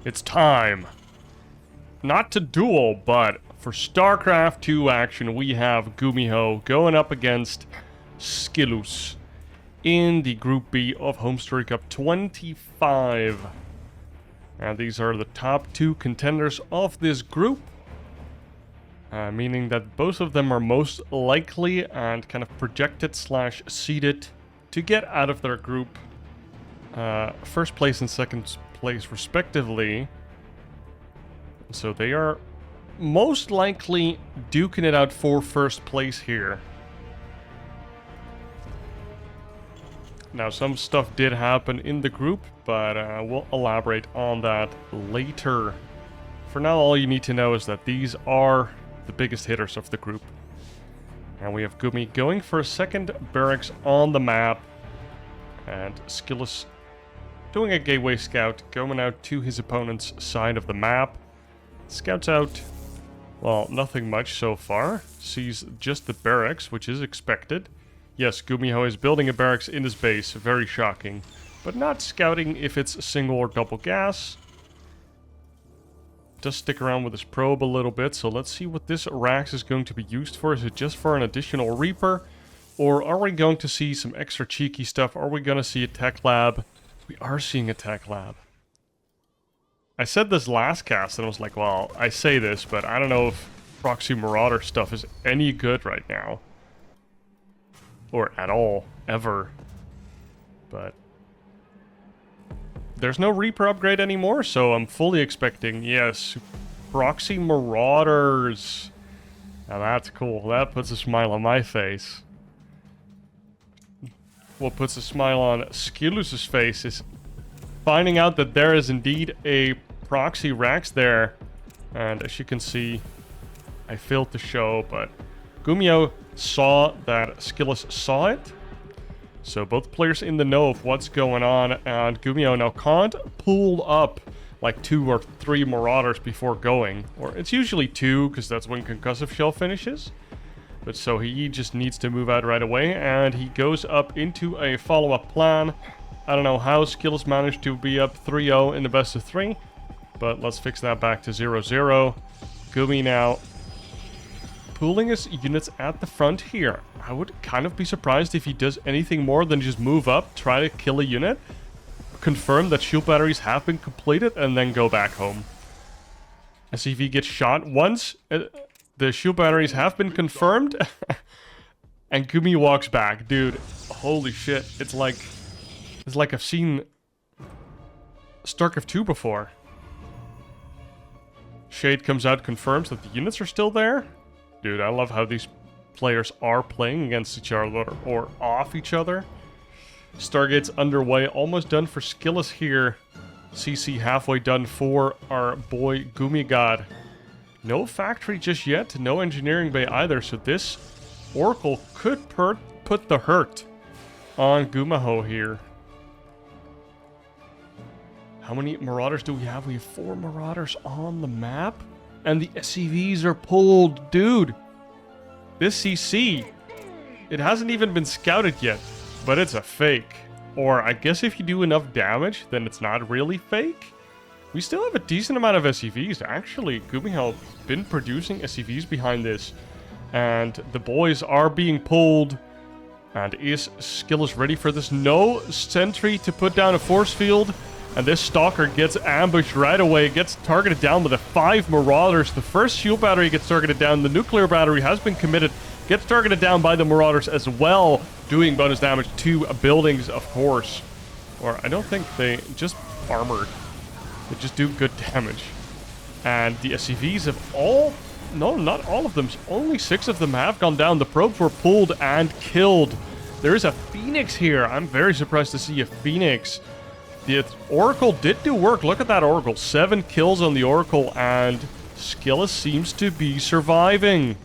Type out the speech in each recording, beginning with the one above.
It's time. Not to duel, but for StarCraft 2 action, we have GuMiho going up against SKillous in the Group B of Homestory Cup 25. And these are the top two contenders of this group. Meaning that both of them are most likely and kind of projected / seeded to get out of their group. First place and second place respectively. So they are most likely duking it out for first place here. Now, some stuff did happen in the group, but we'll elaborate on that later. For now, all you need to know is that these are the biggest hitters of the group. And we have Gumi going for a second barracks on the map. And SKillous doing a gateway scout, going out to his opponent's side of the map. Scouts out, well, nothing much so far. Sees just the barracks, which is expected. Yes, GuMiho is building a barracks in his base, very shocking. But not scouting if it's single or double gas. Does stick around with his probe a little bit, so let's see what this Rax is going to be used for. Is it just for an additional Reaper? Or are we going to see some extra cheeky stuff? Are we going to see a tech lab? We are seeing a tech lab. I said this last cast and I was like, well, I say this, but I don't know if Proxy Marauder stuff is any good right now. Or at all, ever. But there's no Reaper upgrade anymore, so I'm fully expecting, yes, Proxy Marauders. Now that's cool. That puts a smile on my face. What puts a smile on SKillous's face is finding out that there is indeed a Proxy Rax there. And as you can see, I failed to show, but GuMiho saw that SKillous saw it. So both players in the know of what's going on, and GuMiho now can't pull up like 2 or 3 Marauders before going. Or it's usually 2, because that's when Concussive Shell finishes. But so he just needs to move out right away, and he goes up into a follow-up plan. I don't know how SKillous managed to be up 3-0 in the best of 3, but let's fix that back to 0-0. Gumi now pooling his units at the front here. I would kind of be surprised if he does anything more than just move up, try to kill a unit, confirm that shield batteries have been completed, and then go back home. And see if he gets shot once the shield batteries have been confirmed, and Gumi walks back. Dude, holy shit. It's like I've seen StarCraft 2 before. Shade comes out, confirms that the units are still there. Dude, I love how these players are playing against each other or off each other. Stargate's underway, almost done for SKillous here. CC halfway done for our boy GumiGod. No factory just yet, no engineering bay either, so this Oracle could put the hurt on GuMiho here. How many Marauders do we have? We have 4 Marauders on the map. And the SCVs are pulled. Dude, this CC, it hasn't even been scouted yet, but it's a fake. Or I guess if you do enough damage, then it's not really fake. We still have a decent amount of SCVs. Actually, GuMiho been producing SCVs behind this. And the boys are being pulled. And is SKillous ready for this? No sentry to put down a force field. And this Stalker gets ambushed right away, gets targeted down with the 5 Marauders. The first shield battery gets targeted down. The nuclear battery has been committed, gets targeted down by the Marauders as well, doing bonus damage to buildings, of course. Or I don't think they just armored. They just do good damage. And the SCVs have all... No, not all of them. Only 6 of them have gone down. The probes were pulled and killed. There is a Phoenix here. I'm very surprised to see a Phoenix. The Oracle did do work. Look at that Oracle. 7 kills on the Oracle, and SKillous seems to be surviving.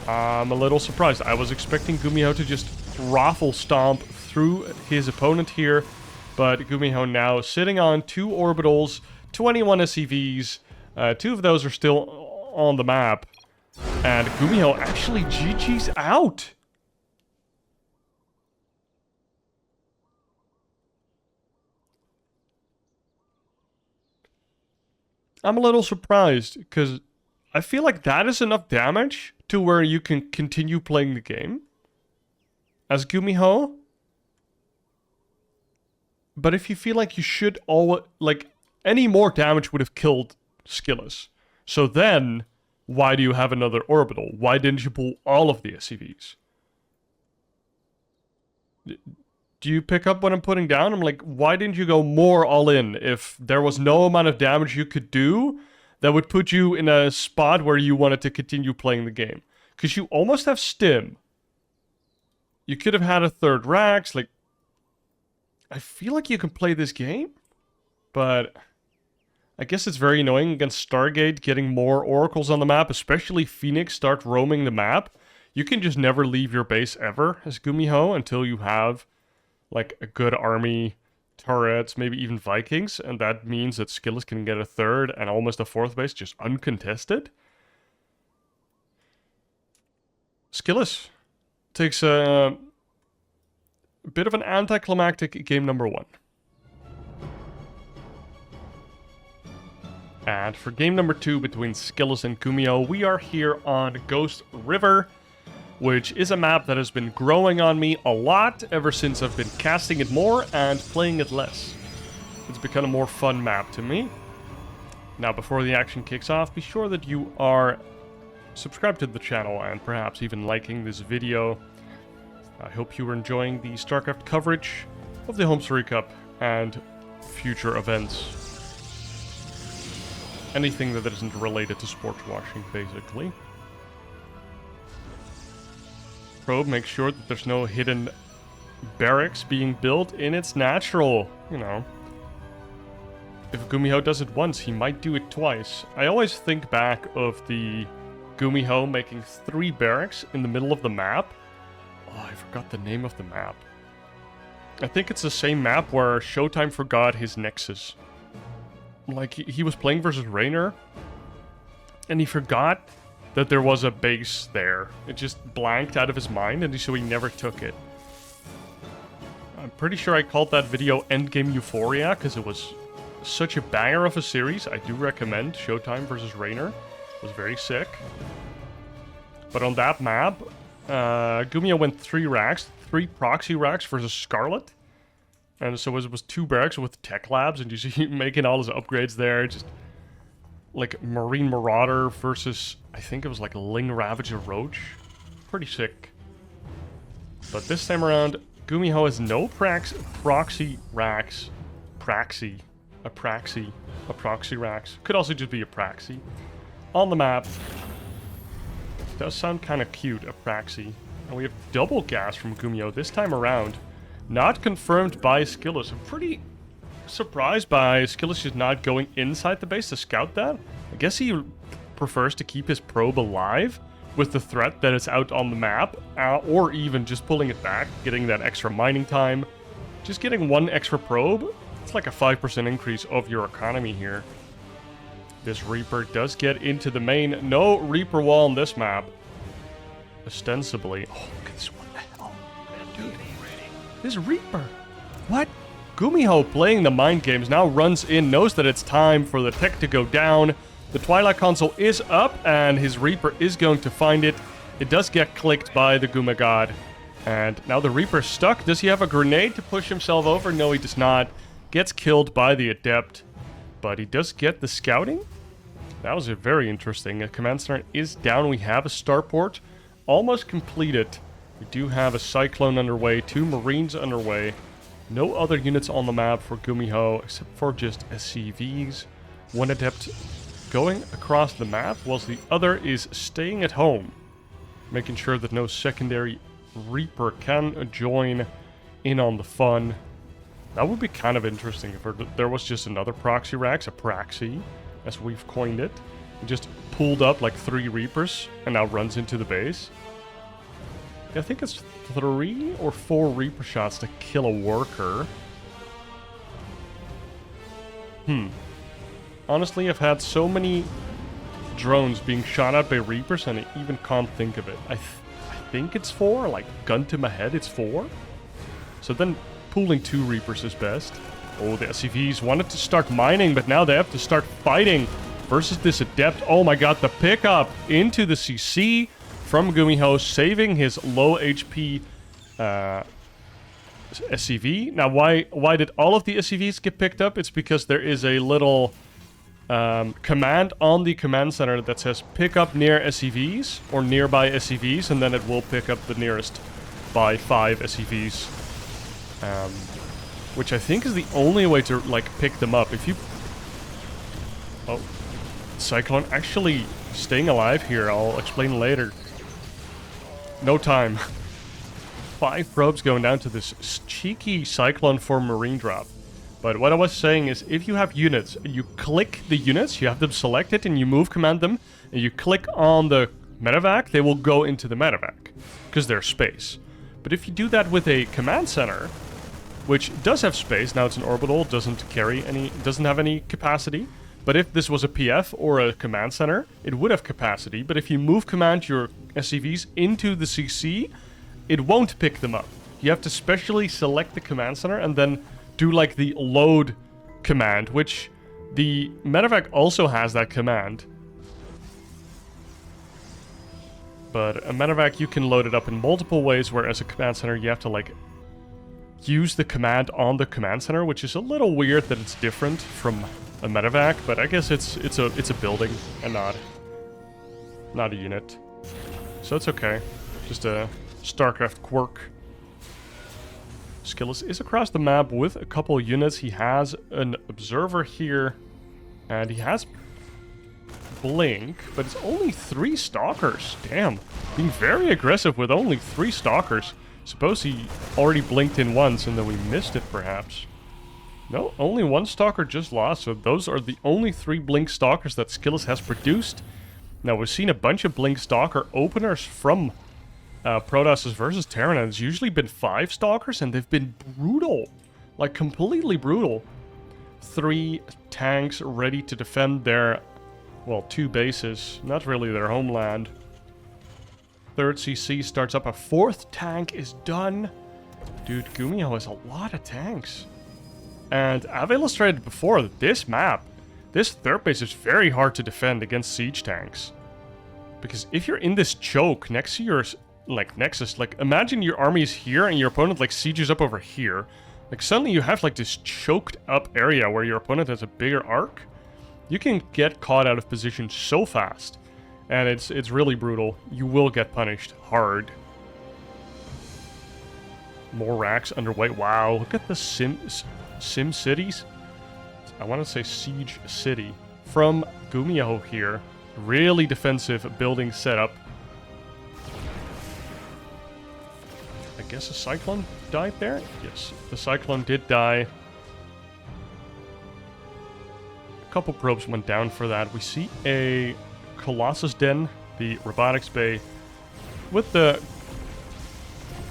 I'm a little surprised. I was expecting GuMiho to just raffle stomp through his opponent here, but GuMiho now sitting on 2 orbitals, 21 SCVs. 2 of those are still on the map, and GuMiho actually GG's out. I'm a little surprised, because I feel like that is enough damage to where you can continue playing the game as GuMiho. But if you feel like you should like, any more damage would have killed SKillous. So then, why do you have another orbital? Why didn't you pull all of the SCVs? Do you pick up what I'm putting down? I'm like, why didn't you go more all in if there was no amount of damage you could do that would put you in a spot where you wanted to continue playing the game? Because you almost have stim. You could have had a third Rax. Like, I feel like you can play this game, but I guess it's very annoying against Stargate getting more oracles on the map, especially Phoenix start roaming the map. You can just never leave your base ever as GuMiho until you have like a good army, turrets, maybe even Vikings, and that means that SKillous can get a third and almost a fourth base just uncontested. SKillous takes a bit of an anticlimactic game number 1. And for game number 2 between SKillous and GuMiho, we are here on Ghost River, which is a map that has been growing on me a lot ever since I've been casting it more and playing it less. It's become a more fun map to me. Now, before the action kicks off, be sure that you are subscribed to the channel and perhaps even liking this video. I hope you are enjoying the StarCraft coverage of the Homestory Cup and future events. Anything that isn't related to sports washing, basically. Probe makes sure that there's no hidden barracks being built in its natural, you know. If GuMiho does it once, he might do it twice. I always think back of the GuMiho making 3 barracks in the middle of the map. Oh, I forgot the name of the map. I think it's the same map where Showtime forgot his Nexus. Like, he was playing versus Raynor, and he forgot that there was a base there. It just blanked out of his mind, and so he never took it. I'm pretty sure I called that video Endgame Euphoria, because it was such a banger of a series. I do recommend Showtime versus Raynor. It was very sick. But on that map, GuMiho went 3 racks, 3 proxy racks versus Scarlet. And so it was 2 barracks with tech labs, and you see him making all his upgrades there. Just like Marine Marauder versus, I think it was like Ling Ravager Roach. Pretty sick. But this time around, GuMiho has no proxy racks. A proxy racks. Could also just be a praxi. On the map. Does sound kind of cute, a praxi. And we have double gas from GuMiho this time around. Not confirmed by SKillous. I'm pretty surprised by SKillous just not going inside the base to scout that. I guess he prefers to keep his probe alive with the threat that is out on the map, or even just pulling it back, getting that extra mining time. Just getting 1 extra probe, it's like a 5% increase of your economy here. This Reaper does get into the main. No Reaper wall on this map. Ostensibly. Oh, look at this. What the hell? Dude. This Reaper. What? GuMiho, playing the mind games, now runs in, knows that it's time for the tech to go down. The Twilight console is up, and his Reaper is going to find it. It does get clicked by the Guma God. And now the Reaper's stuck. Does he have a grenade to push himself over? No, he does not. Gets killed by the Adept. But he does get the scouting. That was very interesting. A command center is down. We have a starport almost completed. We do have a Cyclone underway, 2 Marines underway. No other units on the map for GuMiho except for just SCVs. 1 Adept going across the map, whilst the other is staying at home, making sure that no secondary Reaper can join in on the fun. That would be kind of interesting if there was just another proxy racks, a praxi, as we've coined it. It just pulled up like 3 Reapers and now runs into the base. I think it's 3 or 4 Reaper shots to kill a worker. Honestly, I've had so many drones being shot at by Reapers and I even can't think of it. I think it's 4, like gun to my head, it's 4. So then pooling 2 Reapers is best. Oh, the SCVs wanted to start mining, but now they have to start fighting. versus this Adept. Oh my god, the pickup into the CC from GuMiho, saving his low HP SCV. Now, why did all of the SCVs get picked up? It's because there is a little command on the command center that says pick up near SCVs or nearby SCVs, and then it will pick up the nearest by 5 SCVs. Which I think is the only way to, like, pick them up. If you... Oh. Cyclone actually staying alive here. I'll explain later. No time. 5 probes going down to this cheeky Cyclone for Marine drop. But what I was saying is, if you have units, and you click the units, you have them selected, and you move command them, and you click on the medevac, they will go into the medevac. Because there's space. But if you do that with a command center... which does have space. Now it's an orbital, doesn't have any capacity. But if this was a PF or a command center, it would have capacity. But if you move command your SCVs into the CC, it won't pick them up. You have to specially select the command center and then do like the load command, which the medevac also has that command. But a medevac, you can load it up in multiple ways, whereas a command center, you have to like use the command on the command center, which is a little weird that it's different from a medevac, but I guess it's a building and not a unit. So it's okay. Just a StarCraft quirk. SKillous is across the map with a couple units. He has an observer here, and he has blink, but it's only 3 stalkers. Damn, being very aggressive with only 3 stalkers. Suppose he already blinked in once and then we missed it, perhaps. No, only 1 stalker just lost, so those are the only 3 blink stalkers that SKillous has produced. Now, we've seen a bunch of blink stalker openers from Protoss versus Terran, and it's usually been 5 stalkers, and they've been brutal. Like, completely brutal. 3 tanks ready to defend their, well, 2 bases. Not really their homeland. 3rd CC starts up, a 4th tank is done. Dude, GuMiho has a lot of tanks. And I've illustrated before that this map, this 3rd base is very hard to defend against siege tanks. Because if you're in this choke next to your, like, nexus, like, imagine your army is here and your opponent, like, sieges up over here. Like, suddenly you have, like, this choked up area where your opponent has a bigger arc. You can get caught out of position so fast. And it's really brutal. You will get punished hard. More racks underway. Wow, look at the Sim cities. I want to say Siege City. From GuMiho here. Really defensive building setup. I guess a Cyclone died there? Yes, the Cyclone did die. A couple probes went down for that. We see a Colossus Den, the robotics bay, with the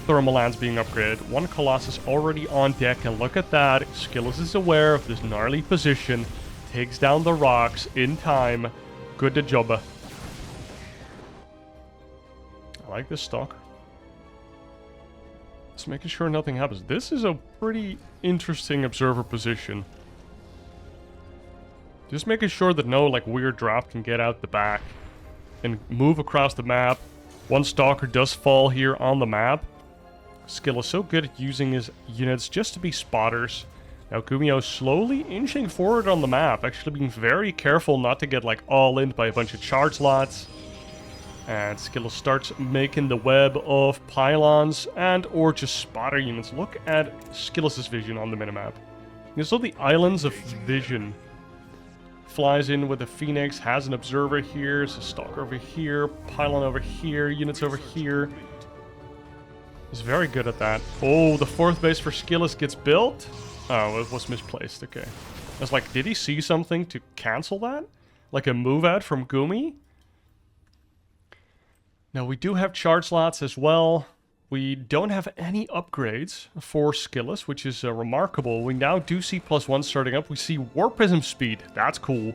thermal lands being upgraded. 1 Colossus already on deck, and look at that. SKillous is aware of this gnarly position, takes down the rocks in time. Good job. I like this stalker. Just making sure nothing happens. This is a pretty interesting observer position. Just making sure that no, like, weird drop can get out the back and move across the map. 1 stalker does fall here on the map. SKillous so good at using his units just to be spotters. Now GuMiho slowly inching forward on the map, actually being very careful not to get, like, all in by a bunch of charge slots. And SKillous starts making the web of pylons and or just spotter units. Look at SKillous' vision on the minimap. These are the islands of vision. Flies in with a Phoenix, has an observer here, there's a stalker over here, pylon over here, units over here. He's very good at that. Oh, the 4th base for SKillous gets built? Oh, it was misplaced, okay. I was like, did he see something to cancel that? Like a move out from Gumi? Now, we do have charge slots as well. We don't have any upgrades for SKillous, which is remarkable. We now do see +1 starting up. We see War Prism speed. That's cool.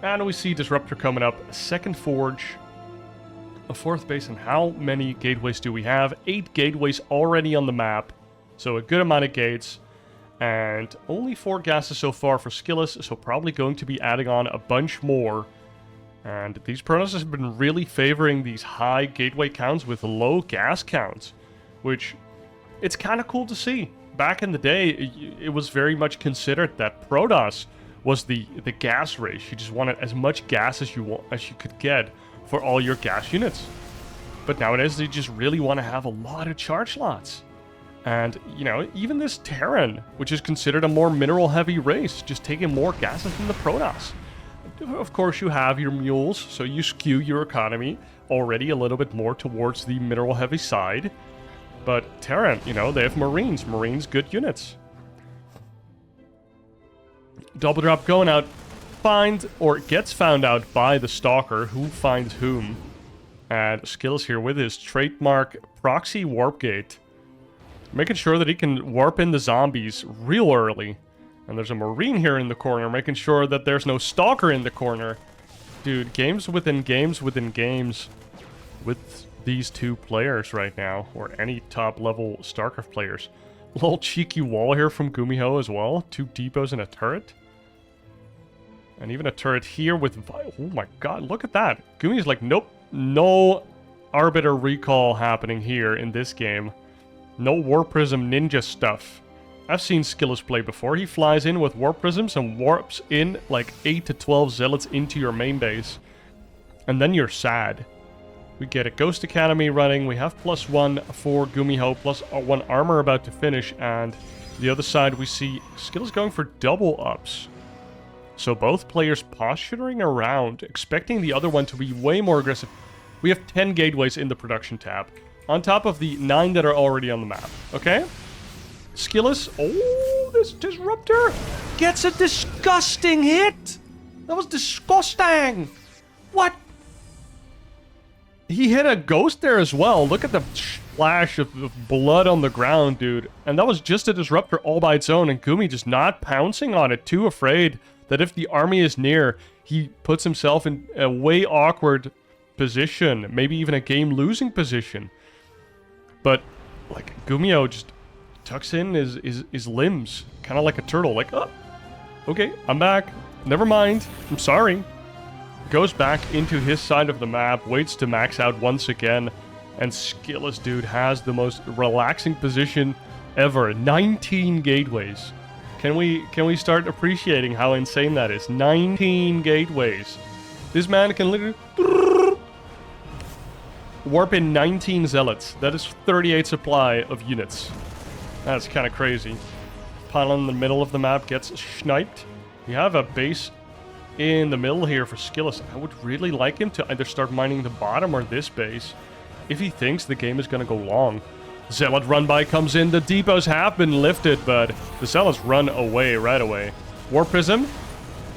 And we see Disruptor coming up. A 2nd Forge. A 4th base. And how many gateways do we have? 8 gateways already on the map. So a good amount of gates. And only 4 gases so far for SKillous, so probably going to be adding on a bunch more. And these Protoss have been really favoring these high gateway counts with low gas counts, which it's kind of cool to see. Back in the day, it was very much considered that Protoss was the gas race. You just wanted as much gas as you could get for all your gas units. But nowadays, they just really want to have a lot of charge slots. And, you know, even this Terran, which is considered a more mineral-heavy race, just taking more gases than the Protoss. Of course, you have your mules, so you skew your economy already a little bit more towards the mineral-heavy side. But Terran, you know, they have Marines. Marines, good units. Double drop going out. Gets found out by the Stalker, who finds whom. And SKillous here with his trademark proxy warp gate. Making sure that he can warp in the zombies real early. And there's a Marine here in the corner, making sure that there's no Stalker in the corner. Dude, games within games within games with these two players right now, or any top-level StarCraft players. A little cheeky wall here from GuMiho as well. 2 depots and a turret. And even a turret here with... Oh my god, look at that. GuMiho's like, nope, no Arbiter recall happening here in this game. No Warp Prism ninja stuff. I've seen SKillous play before. He flies in with Warp Prisms and warps in like 8 to 12 Zealots into your main base. And then you're sad. We get a Ghost Academy running. We have +1 for GuMiho, +1 armor about to finish. And the other side we see SKillous going for double ups. So both players posturing around, expecting the other one to be way more aggressive. We have 10 gateways in the production tab, on top of the 9 that are already on the map, okay? SKillous, oh, this Disruptor gets a disgusting hit! That was disgusting! What? He hit a ghost there as well. Look at the splash of blood on the ground, dude. And that was just a Disruptor all by its own, and Gumi just not pouncing on it, too afraid that if the army is near, he puts himself in a way awkward position, maybe even a game-losing position. But, like, GuMiho just tucks in his limbs, kind of like a turtle, like, oh, okay, I'm back, never mind, I'm sorry. Goes back into his side of the map, waits to max out once again, and SKillous, dude, has the most relaxing position ever. 19 gateways. Can we start appreciating how insane that is? 19 gateways. This man can literally warp in 19 Zealots. That is 38 supply of units. That's kind of crazy. Pylon in the middle of the map gets sniped. We have a base in the middle here for SKillous. I would really like him to either start mining the bottom or this base if he thinks the game is going to go long. Zealot run by comes in. The depots have been lifted, but the Zealots run away right away. Warp Prism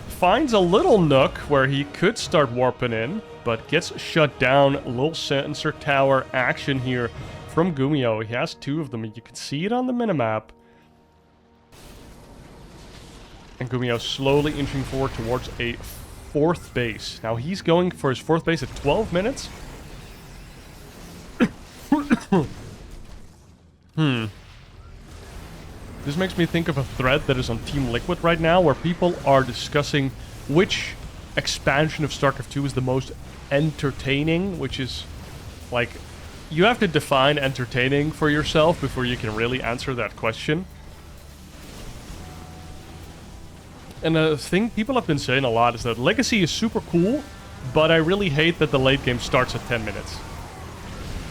finds a little nook where he could start warping in, but gets shut down. A little sensor tower action here from GuMiho. He has 2 of them. You can see it on the minimap. And GuMiho slowly inching forward towards a 4th base. Now he's going for his 4th base at 12 minutes. This makes me think of a thread that is on Team Liquid right now, where people are discussing which expansion of StarCraft 2 is the most entertaining, which is, like, you have to define entertaining for yourself before you can really answer that question. And a thing people have been saying a lot is that Legacy is super cool, but I really hate that the late game starts at 10 minutes.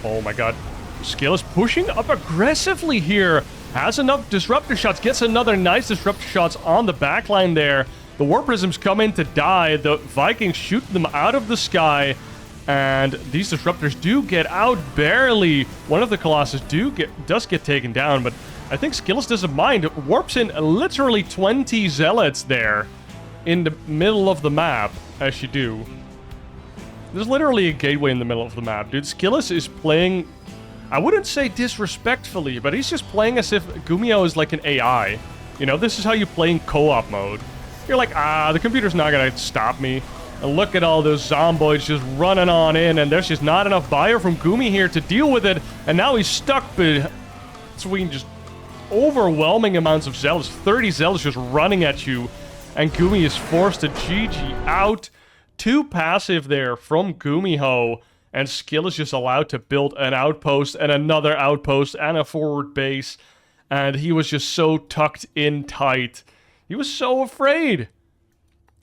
Oh my god. SKillous pushing up aggressively here. Has enough Disruptor shots. Gets another nice Disruptor shots on the backline there. The Warp Prisms come in to die. The Vikings shoot them out of the sky. And these Disruptors do get out barely. One of the Colossus does get taken down, but I think SKillous doesn't mind. It warps in literally 20 Zealots there in the middle of the map, as you do. There's literally a gateway in the middle of the map, dude. SKillous is playing, I wouldn't say disrespectfully, but he's just playing as if GuMiho is like an AI. You know, this is how you play in co-op mode. You're like, the computer's not gonna stop me. And look at all those zomboids just running on in, and there's just not enough buyer from Gumi here to deal with it, and now he's stuck between just overwhelming amounts of zealots. 30 zealots just running at you, and Gumi is forced to GG out. 2 passive there from GuMiho, and Skill is just allowed to build an outpost and another outpost and a forward base, and he was just so tucked in tight. He was so afraid.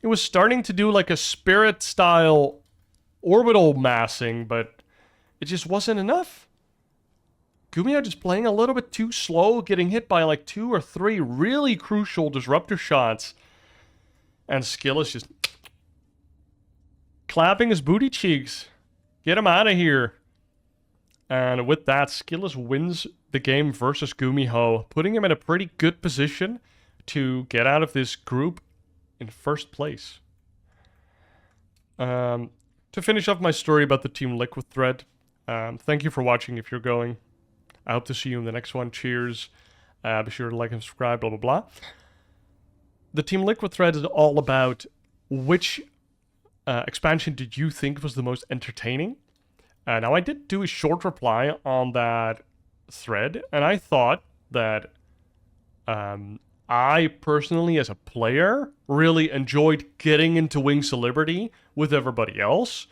It was starting to do like a spirit-style orbital massing, but it just wasn't enough. GuMiho just playing a little bit too slow, getting hit by like 2 or 3 really crucial disruptor shots. And Skill is just clapping his booty cheeks. Get him out of here. And with that, SKillous wins the game versus GuMiho, putting him in a pretty good position to get out of this group in first place. To finish off my story about the Team Liquid thread, thank you for watching if you're going. I hope to see you in the next one. Cheers. Be sure to like and subscribe, blah, blah, blah. The Team Liquid thread is all about which expansion did you think was the most entertaining. Now, I did do a short reply on that thread, and I thought that I personally, as a player, really enjoyed getting into Wings of Liberty with everybody else,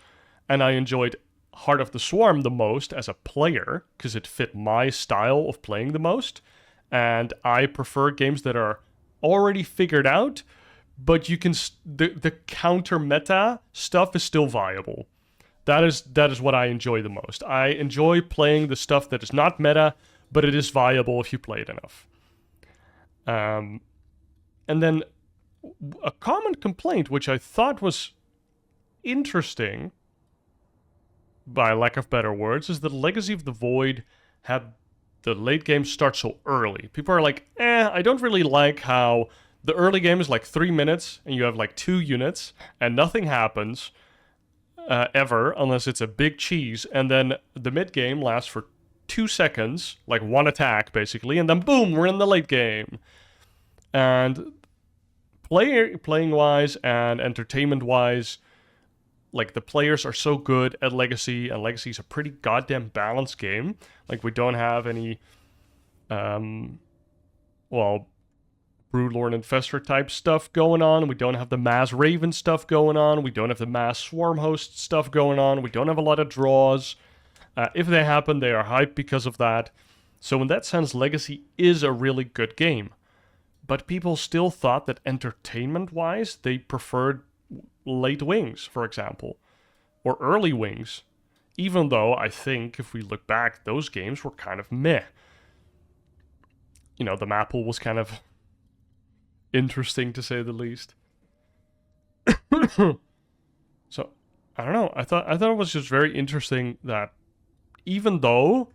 and I enjoyed Heart of the Swarm the most as a player, because it fit my style of playing the most, and I prefer games that are already figured out, but you can the counter meta stuff is still viable. That is what I enjoy the most. I enjoy playing the stuff that is not meta, but it is viable if you play it enough. And then a common complaint, which I thought was interesting, by lack of better words, is that Legacy of the Void had the late game start so early. People are like, I don't really like how the early game is like 3 minutes, and you have like 2 units, and nothing happens ever, unless it's a big cheese, and then the mid game lasts for 2 seconds, like 1 attack, basically, and then boom, we're in the late game. And playing-wise and entertainment-wise, like, the players are so good at Legacy, and Legacy is a pretty goddamn balanced game. Like, we don't have any, Broodlord Infestor type stuff going on. We don't have the Mass Raven stuff going on. We don't have the Mass Swarm Host stuff going on. We don't have a lot of draws. If they happen, they are hyped because of that. So in that sense, Legacy is a really good game. But people still thought that entertainment-wise, they preferred late Wings, for example. Or early Wings. Even though I think, if we look back, those games were kind of meh. You know, the map pool was kind of interesting, to say the least. So, I don't know. I thought it was just very interesting that even though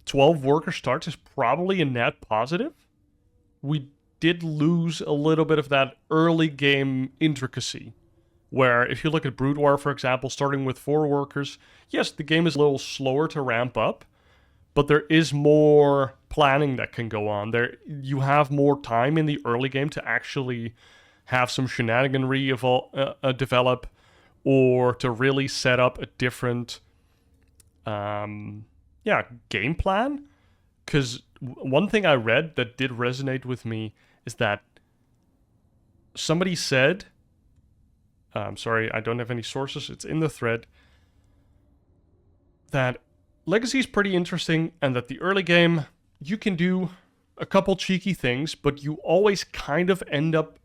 12 worker starts is probably a net positive, we did lose a little bit of that early game intricacy. Where if you look at Brood War, for example, starting with 4 workers, yes, the game is a little slower to ramp up, but there is more planning that can go on. There, you have more time in the early game to actually have some shenaniganry develop, or to really set up a different game plan. Because one thing I read that did resonate with me is that somebody said, sorry, I don't have any sources, it's in the thread, that Legacy is pretty interesting, and that the early game, you can do a couple cheeky things, but you always kind of end up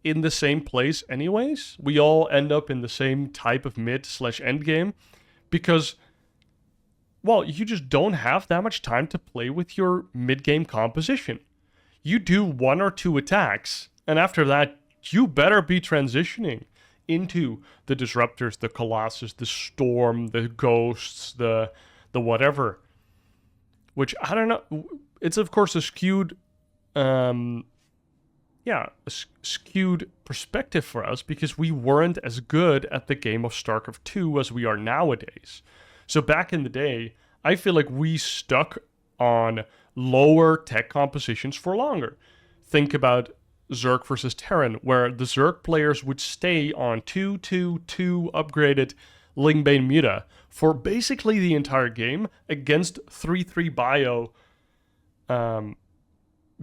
in the same place anyways. We all end up in the same type of mid/end game, because, well, you just don't have that much time to play with your mid-game composition. You do 1 or 2 attacks, and after that, you better be transitioning into the Disruptors, the Colossus, the Storm, the Ghosts, the whatever. Which, I don't know, it's of course a skewed, skewed perspective for us, because we weren't as good at the game of StarCraft 2 as we are nowadays. So back in the day, I feel like we stuck on lower tech compositions for longer. Think about Zerg versus Terran, where the Zerg players would stay on 2/2/2 upgraded Lingbane Muta for basically the entire game against 3/3 bio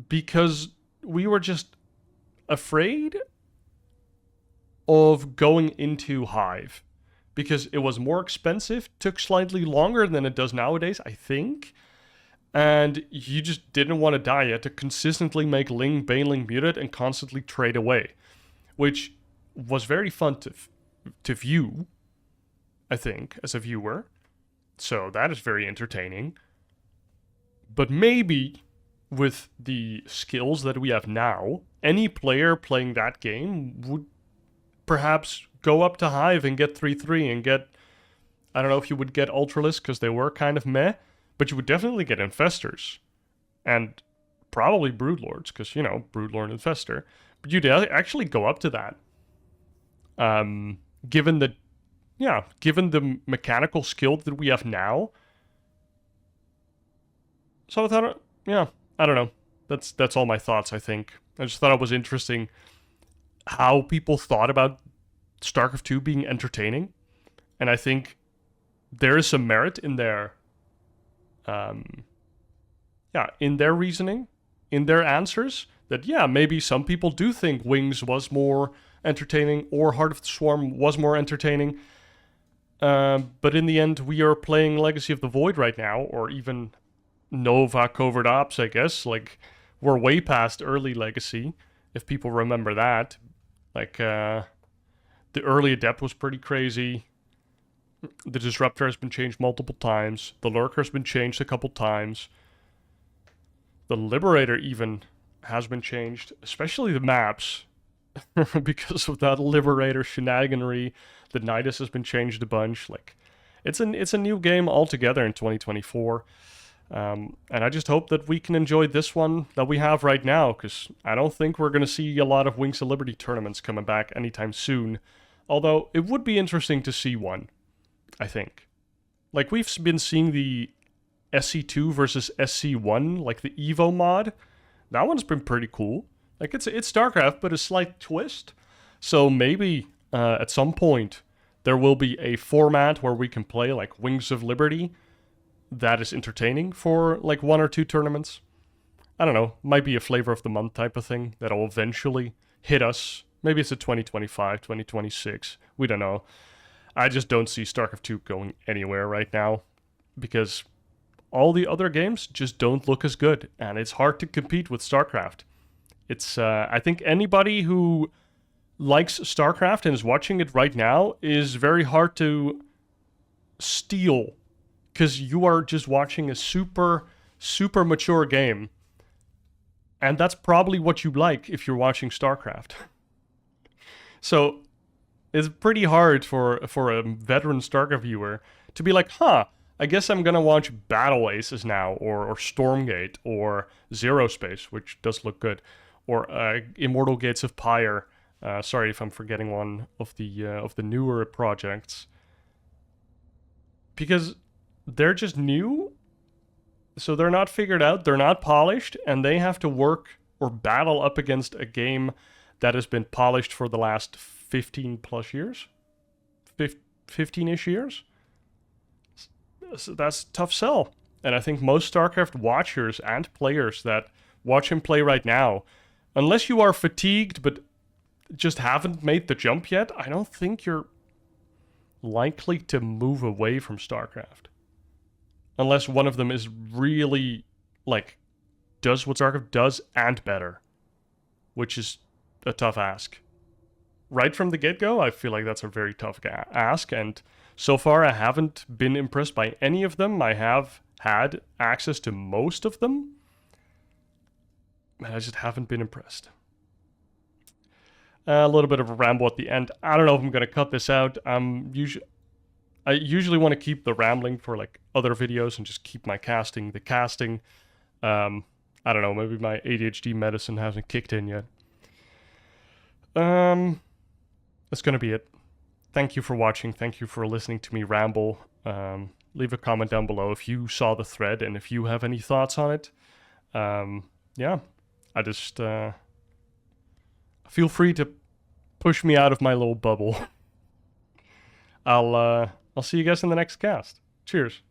because we were just afraid of going into Hive. Because it was more expensive, took slightly longer than it does nowadays, I think. And you just didn't want to die. You had to consistently make Ling, Baneling, Muted, and constantly trade away. Which was very fun to view, I think, as a viewer. So that is very entertaining. But maybe with the skills that we have now, any player playing that game would perhaps go up to Hive and get 3-3 and get... I don't know if you would get Ultralisk because they were kind of meh, but you would definitely get Infestors. And probably Broodlords because, you know, Broodlord and Infestor. But you'd actually go up to that. Given the mechanical skill that we have now. So I thought, I don't know. That's all my thoughts, I think. I just thought it was interesting how people thought about StarCraft 2 being entertaining. And I think there is some merit in their in their reasoning, in their answers, that maybe some people do think Wings was more entertaining or Heart of the Swarm was more entertaining. But in the end, we are playing Legacy of the Void right now, or even Nova Covert Ops, I guess. Like, we're way past early Legacy, if people remember that. Like, the early Adept was pretty crazy. The Disruptor has been changed multiple times. The Lurker has been changed a couple times. The Liberator even has been changed, especially the maps. Because of that Liberator shenaniganery, the Nidus has been changed a bunch. Like, it's a new game altogether in 2024. And I just hope that we can enjoy this one that we have right now, because I don't think we're going to see a lot of Wings of Liberty tournaments coming back anytime soon. Although, it would be interesting to see one, I think. Like, we've been seeing the SC2 versus SC1, like the Evo mod. That one's been pretty cool. Like, it's StarCraft, but a slight twist. So maybe at some point there will be a format where we can play, like, Wings of Liberty that is entertaining for, like, 1 or 2 tournaments. I don't know. Might be a flavor of the month type of thing that'll eventually hit us. Maybe it's a 2025, 2026. We don't know. I just don't see StarCraft 2 going anywhere right now, because all the other games just don't look as good, and it's hard to compete with StarCraft. It's, I think anybody who likes StarCraft and is watching it right now is very hard to steal, because you are just watching a super, super mature game. And that's probably what you like if you're watching StarCraft. So it's pretty hard for a veteran StarCraft viewer to be like, I guess I'm gonna watch Battle Aces now, or Stormgate, or Zero Space, which does look good, or Immortal Gates of Pyre. Sorry if I'm forgetting one of the newer projects, because they're just new, so they're not figured out, they're not polished, and they have to work or battle up against a game that has been polished for the last 15 plus years, 15-ish years. So that's a tough sell. And I think most StarCraft watchers and players that watch him play right now, unless you are fatigued but just haven't made the jump yet, I don't think you're likely to move away from StarCraft. Unless one of them is really, like, does what StarCraft does and better. Which is a tough ask. Right from the get-go, I feel like that's a very tough ask, and so far I haven't been impressed by any of them. I have had access to most of them, and I just haven't been impressed. A little bit of a ramble at the end. I don't know if I'm going to cut this out. I usually want to keep the rambling for, like, other videos and just keep my casting the casting. I don't know, maybe my ADHD medicine hasn't kicked in yet. That's going to be it. Thank you for watching. Thank you for listening to me ramble. Leave a comment down below if you saw the thread and if you have any thoughts on it. Yeah, I just feel free to push me out of my little bubble. I'll see you guys in the next cast. Cheers.